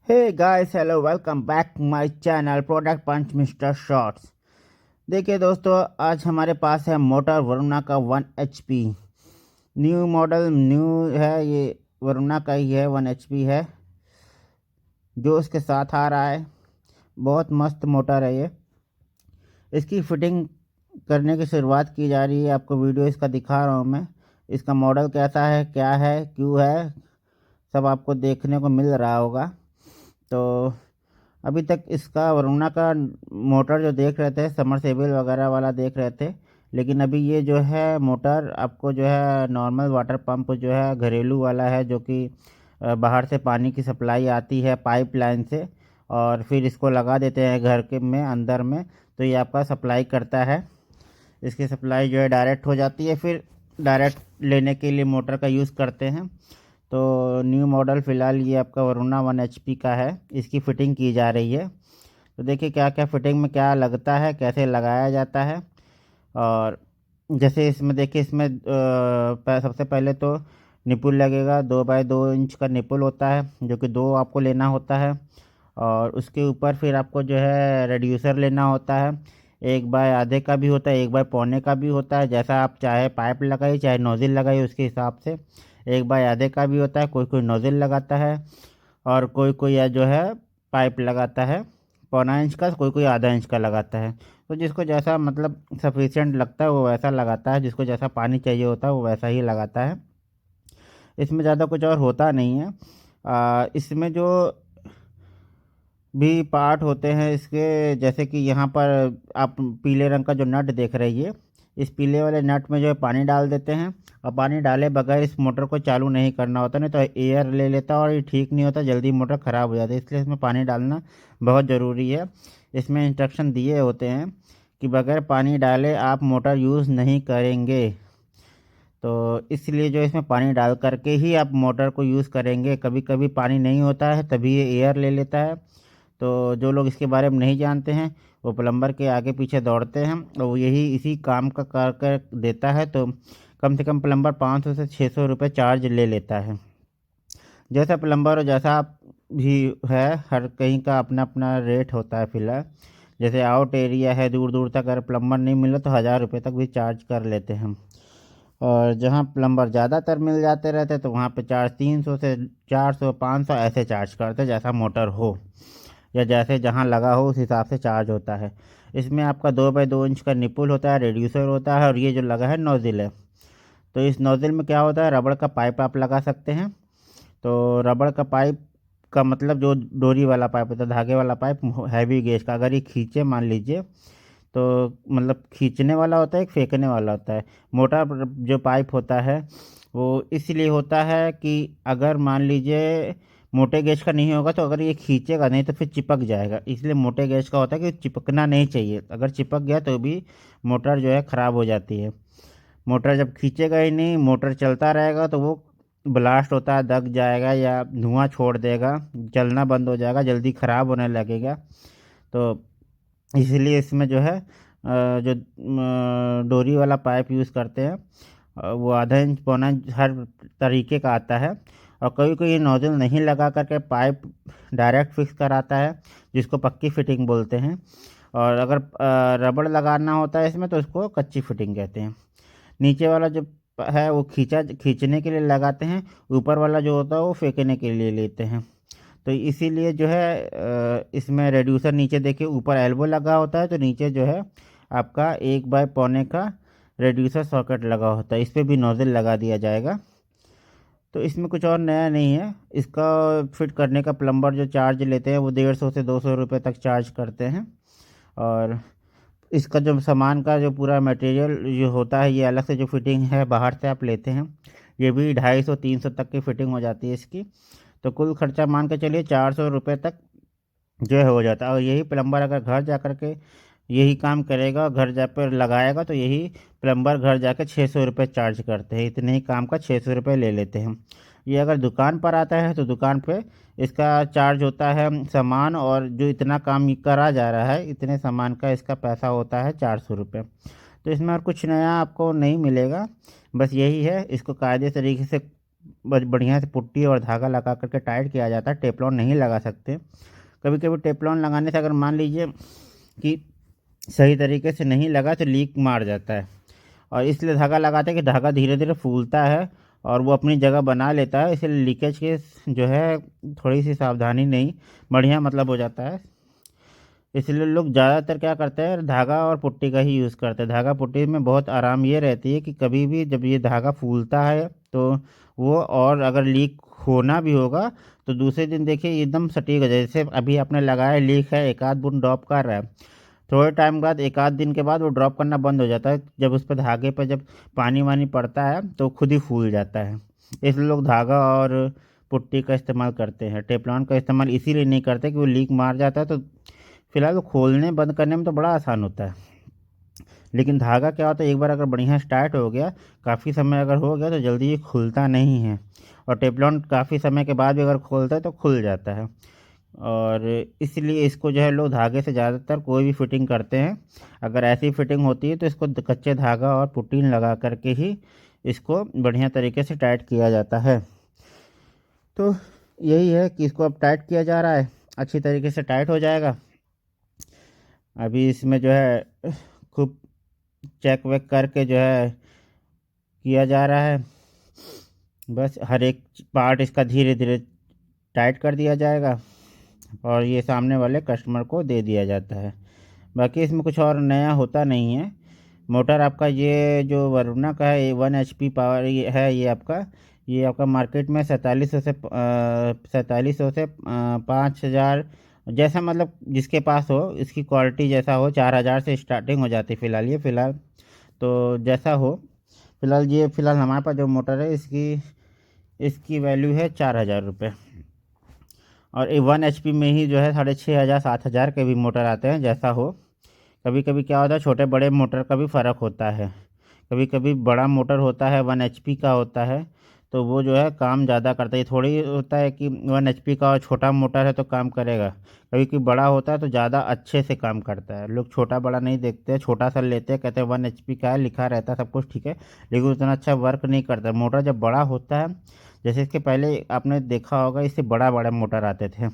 Hey guys, hello, welcome back my channel product punch mister shorts. देखिए दोस्तों, आज हमारे पास है मोटर वरुणा का 1 HP न्यू मॉडल। न्यू है ये, वरुणा का ही है, 1 HP है जो इसके साथ आ रहा है। बहुत मस्त मोटर है ये। इसकी फिटिंग करने की शुरुआत की जा रही है। आपको वीडियो इसका दिखा रहा हूँ मैं। इसका मॉडल कैसा है, क्या है, क्यों है, सब आपको देखने को मिल रहा होगा। तो अभी तक इसका वरुणा का मोटर जो देख रहे थे, समरसेबल वगैरह वाला देख रहे थे, लेकिन अभी ये जो है मोटर आपको जो है नॉर्मल वाटर पंप जो है घरेलू वाला है, जो कि बाहर से पानी की सप्लाई आती है पाइपलाइन से, और फिर इसको लगा देते हैं घर के में अंदर में, तो ये आपका सप्लाई करता है। इसकी सप्लाई जो है डायरेक्ट हो जाती है, फिर डायरेक्ट लेने के लिए मोटर का यूज़ करते हैं। तो न्यू मॉडल फ़िलहाल ये आपका वरुणा 1 HP का है। इसकी फ़िटिंग की जा रही है। तो देखिए क्या क्या फ़िटिंग में क्या लगता है, कैसे लगाया जाता है। और जैसे इसमें देखिए, इसमें सबसे पहले तो निपुल लगेगा। 2 बाई 2 इंच का निपुल होता है, जो कि 2 आपको लेना होता है। और उसके ऊपर फिर आपको जो है रेड्यूसर लेना होता है। 1 बाई आधे का भी होता है, 1 बाई पौने का भी होता है। जैसा आप चाहे पाइप लगाइए, चाहे नोज़िल लगाइए, उसके हिसाब से 1 बाई आधे का भी होता है। कोई कोई नोज़िल लगाता है, और कोई कोई या जो है पाइप लगाता है 1/4 इंच का, कोई कोई ½ इंच का लगाता है। तो जिसको जैसा मतलब सफिशिएंट लगता है वो वैसा लगाता है, जिसको जैसा पानी चाहिए होता है वो वैसा ही लगाता है। इसमें ज़्यादा कुछ और होता नहीं है। इसमें जो भी पार्ट होते हैं इसके, जैसे कि यहाँ पर आप पीले रंग का जो नट देख रही है, इस पीले वाले नट में जो है पानी डाल देते हैं। और पानी डाले बगैर इस मोटर को चालू नहीं करना होता, नहीं तो एयर ले लेता और ये ठीक नहीं होता, जल्दी मोटर ख़राब हो जाती है। इसलिए इसमें पानी डालना बहुत ज़रूरी है। इसमें इंस्ट्रक्शन दिए होते हैं कि बगैर पानी डाले आप मोटर यूज़ नहीं करेंगे। तो इसलिए जो इसमें पानी डाल करके ही आप मोटर को यूज़ करेंगे। कभी कभी पानी नहीं होता है, तभी ये एयर ले लेता है। तो जो लोग इसके बारे में नहीं जानते हैं, वो प्लम्बर के आगे पीछे दौड़ते हैं, और वो यही इसी काम का कर कर देता है। तो कम से कम प्लम्बर 500 से 600 रुपये चार्ज ले लेता है। जैसा प्लम्बर और जैसा आप भी है, हर कहीं का अपना अपना रेट होता है फ़िलहाल। जैसे आउट एरिया है, दूर दूर तक अगर प्लम्बर नहीं मिले तो 1000 रुपये तक भी चार्ज कर लेते हैं हम। और जहाँ प्लम्बर ज़्यादातर मिल जाते रहते तो वहाँ पे चार्ज 300 से 400 500 ऐसे चार्ज करते, जैसा मोटर हो या जैसे जहाँ लगा हो उस हिसाब से चार्ज होता है। इसमें आपका 2 बाई 2 इंच का निपुल होता है, रेड्यूसर होता है, और ये जो लगा है नोज़िल है। तो इस नोज़िल में क्या होता है, रबड़ का पाइप आप लगा सकते हैं। तो रबड़ का पाइप का मतलब जो डोरी वाला पाइप होता है, धागे वाला पाइप, हैवी गेज का, अगर ये खींचे मान लीजिए, तो मतलब खींचने वाला होता है, एक फेंकने वाला होता है। मोटा जो पाइप होता है वो इसलिए होता है कि अगर मान लीजिए मोटे गेज का नहीं होगा, तो अगर ये खींचेगा नहीं तो फिर चिपक जाएगा। इसलिए मोटे गेज का होता है कि चिपकना नहीं चाहिए, अगर चिपक गया तो भी मोटर जो है ख़राब हो जाती है। मोटर जब खींचेगा ही नहीं, मोटर चलता रहेगा, तो वो ब्लास्ट होता है, दब जाएगा या धुआं छोड़ देगा, चलना बंद हो जाएगा, जल्दी ख़राब होने लगेगा। तो इसलिए इसमें जो है जो डोरी वाला पाइप यूज़ करते हैं, वो ½ इंच 1/4 इंच हर तरीके का आता है। और कोई कोई नोजल नहीं लगा करके पाइप डायरेक्ट फिक्स कराता है, जिसको पक्की फिटिंग बोलते हैं। और अगर रबड़ लगाना होता है इसमें, तो उसको कच्ची फिटिंग कहते हैं। नीचे वाला जो है वो खींचने के लिए लगाते हैं, ऊपर वाला जो होता है वो फेंकने के लिए लेते हैं। तो इसीलिए जो है इसमें रेड्यूसर नीचे देखिए, ऊपर एल्बो लगा होता है, तो नीचे जो है आपका 1 बाई 1.25 का रेड्यूसर सॉकेट लगा होता है। इस पर भी नोज़ल लगा दिया जाएगा। तो इसमें कुछ और नया नहीं है। इसका फिट करने का प्लम्बर जो चार्ज लेते हैं वो 150 से 200 रुपये तक चार्ज करते हैं। और इसका जो सामान का जो पूरा मटेरियल जो होता है, ये अलग से जो फिटिंग है बाहर से आप लेते हैं, ये भी 250 300 तक की फिटिंग हो जाती है इसकी। तो कुल खर्चा मान के चलिए 400 रुपये तक जो है हो जाता है। और यही प्लम्बर अगर घर जा कर के यही काम करेगा, घर जा पर लगाएगा, तो यही प्लम्बर घर जाकर 600 रुपये चार्ज करते हैं। इतने ही काम का 600 रुपये ले लेते हैं। ये अगर दुकान पर आता है तो दुकान पे इसका चार्ज होता है सामान, और जो इतना काम करा जा रहा है इतने सामान का इसका पैसा होता है 400 रुपये। तो इसमें और कुछ नया आपको नहीं मिलेगा, बस यही है, इसको कायदे तरीके से बढ़िया से पुट्टी और धागा लगा करके टाइट किया जाता है, टेफ्लॉन नहीं लगा सकते। कभी कभी टेफ्लॉन लगाने से अगर मान लीजिए कि सही तरीके से नहीं लगा तो लीक मार जाता है, और इसलिए धागा लगाते हैं कि धागा धीरे धीरे फूलता है और वो अपनी जगह बना लेता है, इसलिए लीकेज के जो है थोड़ी सी सावधानी नहीं बढ़िया मतलब हो जाता है। इसलिए लोग ज़्यादातर क्या करते हैं, धागा और पुट्टी का ही यूज़ करते हैं। धागा पुट्टी में बहुत आराम ये रहती है कि कभी भी जब ये धागा फूलता है तो वो, और अगर लीक होना भी होगा तो दूसरे दिन देखिए एकदम सटीक हो जाए। जैसे अभी आपने लगाया, लीक है, एक आध बूंद ड्रॉप कर रहा है, थोड़े टाइम बाद, एक आध दिन के बाद वो ड्रॉप करना बंद हो जाता है। जब उस पर धागे पर जब पानी वानी पड़ता है तो खुद ही फूल जाता है। इसलिए लोग धागा और पुट्टी का इस्तेमाल करते हैं, टेफ्लॉन का इस्तेमाल इसीलिए नहीं करते कि वो लीक मार जाता है। तो फिलहाल वो खोलने बंद करने में तो बड़ा आसान होता है, लेकिन धागा क्या होता है, एक बार अगर बढ़िया स्टार्ट हो गया, काफ़ी समय अगर हो गया तो जल्दी ये खुलता नहीं है। और टेफ्लॉन काफ़ी समय के बाद भी अगर खोलता है तो खुल जाता है। और इसलिए इसको जो है लोग धागे से ज़्यादातर कोई भी फिटिंग करते हैं, अगर ऐसी फिटिंग होती है तो इसको कच्चे धागा और पुट्टी लगा करके ही इसको बढ़िया तरीके से टाइट किया जाता है। तो यही है कि इसको अब टाइट किया जा रहा है, अच्छी तरीके से टाइट हो जाएगा। अभी इसमें जो है खूब चेक वेक करके जो है किया जा रहा है। बस हर एक पार्ट इसका धीरे धीरे टाइट कर दिया जाएगा और ये सामने वाले कस्टमर को दे दिया जाता है। बाकी इसमें कुछ और नया होता नहीं है। मोटर आपका ये जो वरुणा का है, 1 HP पावर है, ये आपका मार्केट में 4700 से 5000, जैसा मतलब जिसके पास हो, इसकी क्वालिटी जैसा हो, 4000 से स्टार्टिंग हो जाती है फ़िलहाल तो जैसा हो। फ़िलहाल हमारे पास जो मोटर है इसकी इसकी वैल्यू है 4000 रुपये। और ये 1 HP में ही जो है 6500 7000 के भी मोटर आते हैं, जैसा हो। कभी कभी क्या होता है, छोटे बड़े मोटर का भी फ़र्क होता है। कभी कभी बड़ा मोटर होता है, 1 HP का होता है, तो वो जो है काम ज़्यादा करता है। ये थोड़ी होता है कि 1 HP का और छोटा मोटर है तो काम करेगा। कभी कभी बड़ा होता है तो ज़्यादा अच्छे से काम करता है। लोग छोटा बड़ा नहीं देखते, छोटा सा लेते हैं, कहते हैं 1 HP का है, लिखा रहता है सब कुछ ठीक है, लेकिन उतना अच्छा वर्क नहीं करता। मोटर जब बड़ा होता है, जैसे इसके पहले आपने देखा होगा, इससे बड़ा बड़ा मोटर आते थे,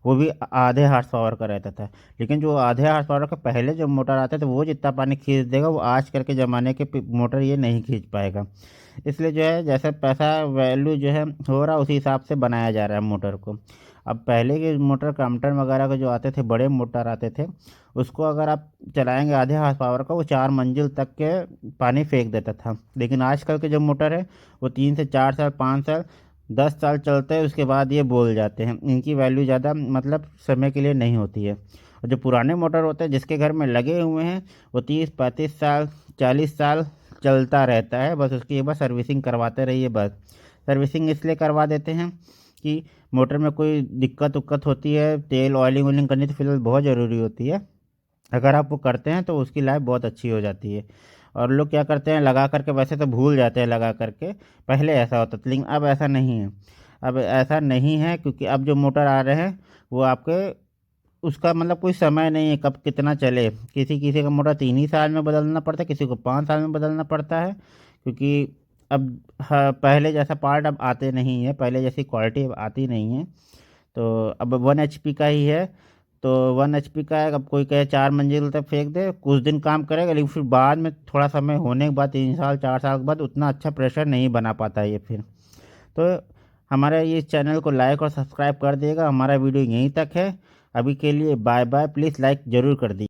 वो भी आधे हार्स पावर का रहता था। लेकिन जो आधे हार्स पावर का पहले जो मोटर आते थे वो जितना पानी खींच देगा, वो आजकल के ज़माने के मोटर ये नहीं खींच पाएगा। इसलिए जो है जैसे पैसा वैल्यू जो है हो रहा, उसी हिसाब से बनाया जा रहा है मोटर को। अब पहले के मोटर क्रम्पटन वगैरह के जो आते थे, बड़े मोटर आते थे, उसको अगर आप चलाएंगे आधे हार्स पावर का, वो 4 मंजिल तक के पानी फेंक देता था। लेकिन आजकल के जो मोटर है वो 3 से 4 साल, 5 साल, 10 साल चलते हैं, उसके बाद ये बोल जाते हैं। इनकी वैल्यू ज़्यादा मतलब समय के लिए नहीं होती है। और जो पुराने मोटर होते हैं जिसके घर में लगे हुए हैं, वो 30 35 साल, 40 साल चलता रहता है। बस उसकी एक बार सर्विसिंग करवाते रहिए बस। सर्विसिंग इसलिए करवा देते हैं कि मोटर में कोई दिक्कत उक्कत होती है, तेल ऑयलिंग वॉयलिंग करनी तो फिलहाल बहुत ज़रूरी होती है। अगर आप वो करते हैं तो उसकी लाइफ बहुत अच्छी हो जाती है। और लोग क्या करते हैं, लगा करके वैसे तो भूल जाते हैं लगा करके, पहले ऐसा होता था, लेकिन अब ऐसा नहीं है। अब ऐसा नहीं है क्योंकि अब जो मोटर आ रहे हैं वो आपके, उसका मतलब कोई समय नहीं है कब कितना चले। किसी किसी का मोटर 3 ही साल में बदलना पड़ता है, किसी को 5 साल में बदलना पड़ता है, क्योंकि अब पहले जैसा पार्ट अब आते नहीं है, पहले जैसी क्वालिटी अब आती नहीं है। तो अब 1 HP का ही है, तो 1 HP का है। अब कोई कहे 4 मंजिल तक फेंक दे, कुछ दिन काम करेगा, लेकिन फिर बाद में थोड़ा समय होने के बाद, 3 साल 4 साल के बाद उतना अच्छा प्रेशर नहीं बना पाता है ये फिर। तो हमारे ये चैनल को लाइक और सब्सक्राइब कर दिएगा। हमारा वीडियो यहीं तक है, अभी के लिए बाय बाय। प्लीज़ लाइक ज़रूर कर दीजिए।